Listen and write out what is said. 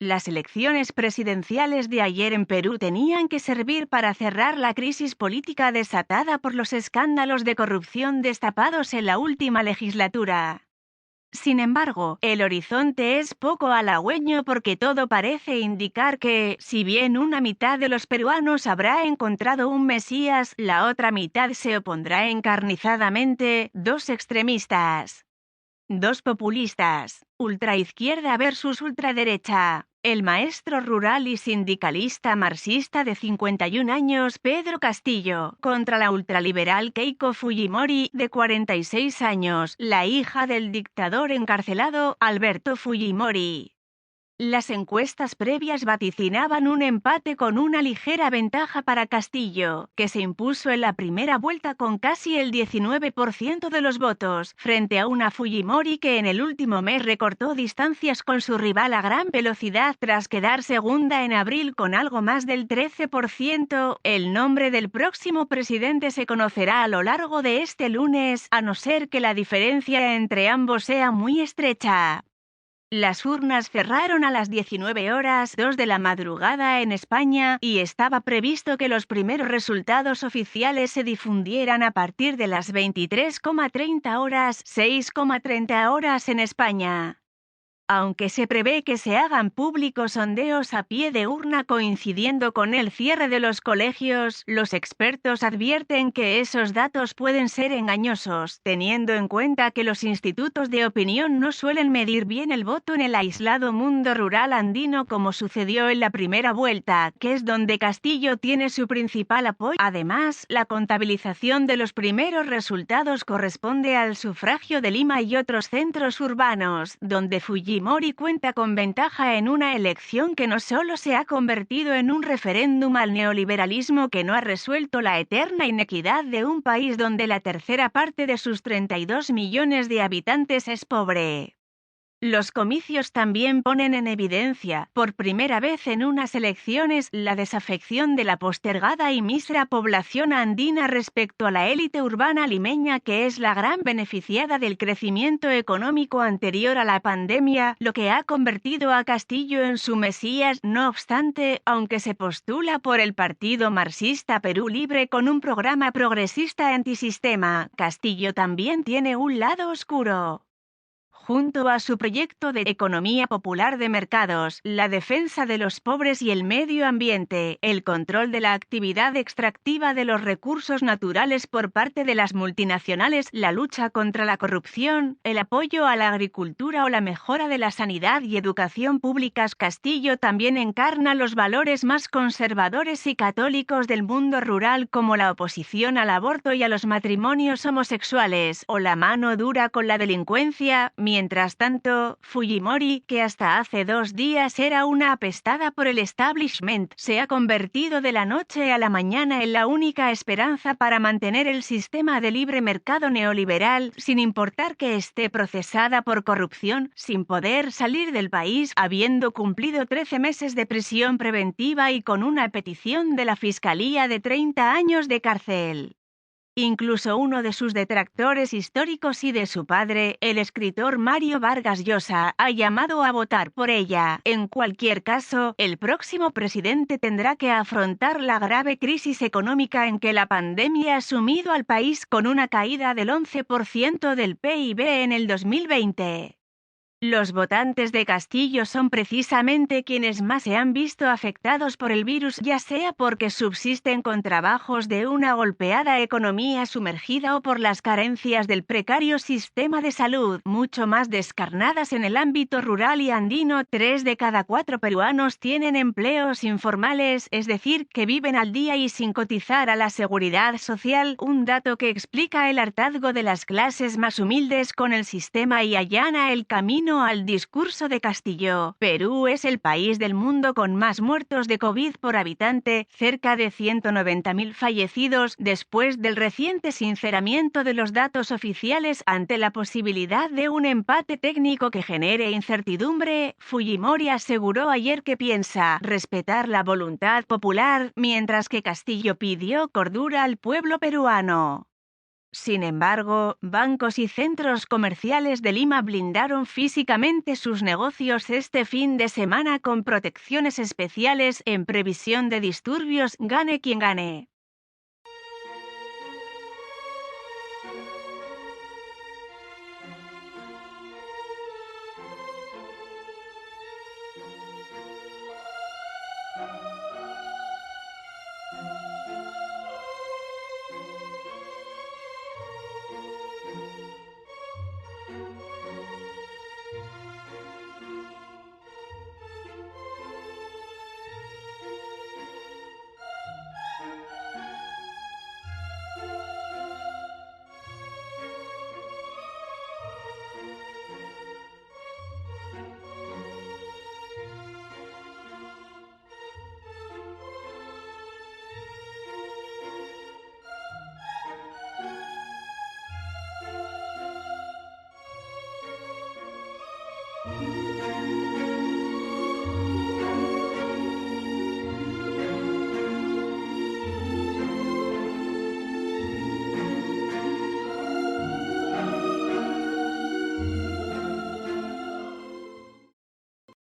Las elecciones presidenciales de ayer en Perú tenían que servir para cerrar la crisis política desatada por los escándalos de corrupción destapados en la última legislatura. Sin embargo, el horizonte es poco halagüeño porque todo parece indicar que, si bien una mitad de los peruanos habrá encontrado un mesías, la otra mitad se opondrá encarnizadamente, dos extremistas. Dos populistas, ultraizquierda versus ultraderecha. El maestro rural y sindicalista marxista de 51 años, Pedro Castillo, contra la ultraliberal Keiko Fujimori, de 46 años, la hija del dictador encarcelado, Alberto Fujimori. Las encuestas previas vaticinaban un empate con una ligera ventaja para Castillo, que se impuso en la primera vuelta con casi el 19% de los votos, frente a una Fujimori que en el último mes recortó distancias con su rival a gran velocidad tras quedar segunda en abril con algo más del 13%. El nombre del próximo presidente se conocerá a lo largo de este lunes, a no ser que la diferencia entre ambos sea muy estrecha. Las urnas cerraron a las 19:02 de la madrugada en España y estaba previsto que los primeros resultados oficiales se difundieran a partir de las 23:30 horas, 6:30 horas en España. Aunque se prevé que se hagan públicos sondeos a pie de urna coincidiendo con el cierre de los colegios, los expertos advierten que esos datos pueden ser engañosos, teniendo en cuenta que los institutos de opinión no suelen medir bien el voto en el aislado mundo rural andino como sucedió en la primera vuelta, que es donde Castillo tiene su principal apoyo. Además, la contabilización de los primeros resultados corresponde al sufragio de Lima y otros centros urbanos, donde Fujimori cuenta con ventaja en una elección que no solo se ha convertido en un referéndum al neoliberalismo que no ha resuelto la eterna inequidad de un país donde la tercera parte de sus 32 millones de habitantes es pobre. Los comicios también ponen en evidencia, por primera vez en unas elecciones, la desafección de la postergada y mísera población andina respecto a la élite urbana limeña que es la gran beneficiada del crecimiento económico anterior a la pandemia, lo que ha convertido a Castillo en su mesías. No obstante, aunque se postula por el Partido Marxista Perú Libre con un programa progresista antisistema, Castillo también tiene un lado oscuro. Junto a su proyecto de economía popular de mercados, la defensa de los pobres y el medio ambiente, el control de la actividad extractiva de los recursos naturales por parte de las multinacionales, la lucha contra la corrupción, el apoyo a la agricultura o la mejora de la sanidad y educación públicas, Castillo también encarna los valores más conservadores y católicos del mundo rural como la oposición al aborto y a los matrimonios homosexuales, o la mano dura con la delincuencia. Mientras tanto, Fujimori, que hasta hace 2 días era una apestada por el establishment, se ha convertido de la noche a la mañana en la única esperanza para mantener el sistema de libre mercado neoliberal, sin importar que esté procesada por corrupción, sin poder salir del país, habiendo cumplido 13 meses de prisión preventiva y con una petición de la Fiscalía de 30 años de cárcel. Incluso uno de sus detractores históricos y de su padre, el escritor Mario Vargas Llosa, ha llamado a votar por ella. En cualquier caso, el próximo presidente tendrá que afrontar la grave crisis económica en que la pandemia ha sumido al país con una caída del 11% del PIB en el 2020. Los votantes de Castillo son precisamente quienes más se han visto afectados por el virus, ya sea porque subsisten con trabajos de una golpeada economía sumergida o por las carencias del precario sistema de salud, mucho más descarnadas en el ámbito rural y andino. 3 de cada 4 peruanos tienen empleos informales, es decir, que viven al día y sin cotizar a la seguridad social, un dato que explica el hartazgo de las clases más humildes con el sistema y allana el camino al discurso de Castillo. Perú es el país del mundo con más muertos de COVID por habitante, cerca de 190.000 fallecidos, después del reciente sinceramiento de los datos oficiales ante la posibilidad de un empate técnico que genere incertidumbre. Fujimori aseguró ayer que piensa respetar la voluntad popular, mientras que Castillo pidió cordura al pueblo peruano. Sin embargo, bancos y centros comerciales de Lima blindaron físicamente sus negocios este fin de semana con protecciones especiales en previsión de disturbios, gane quien gane.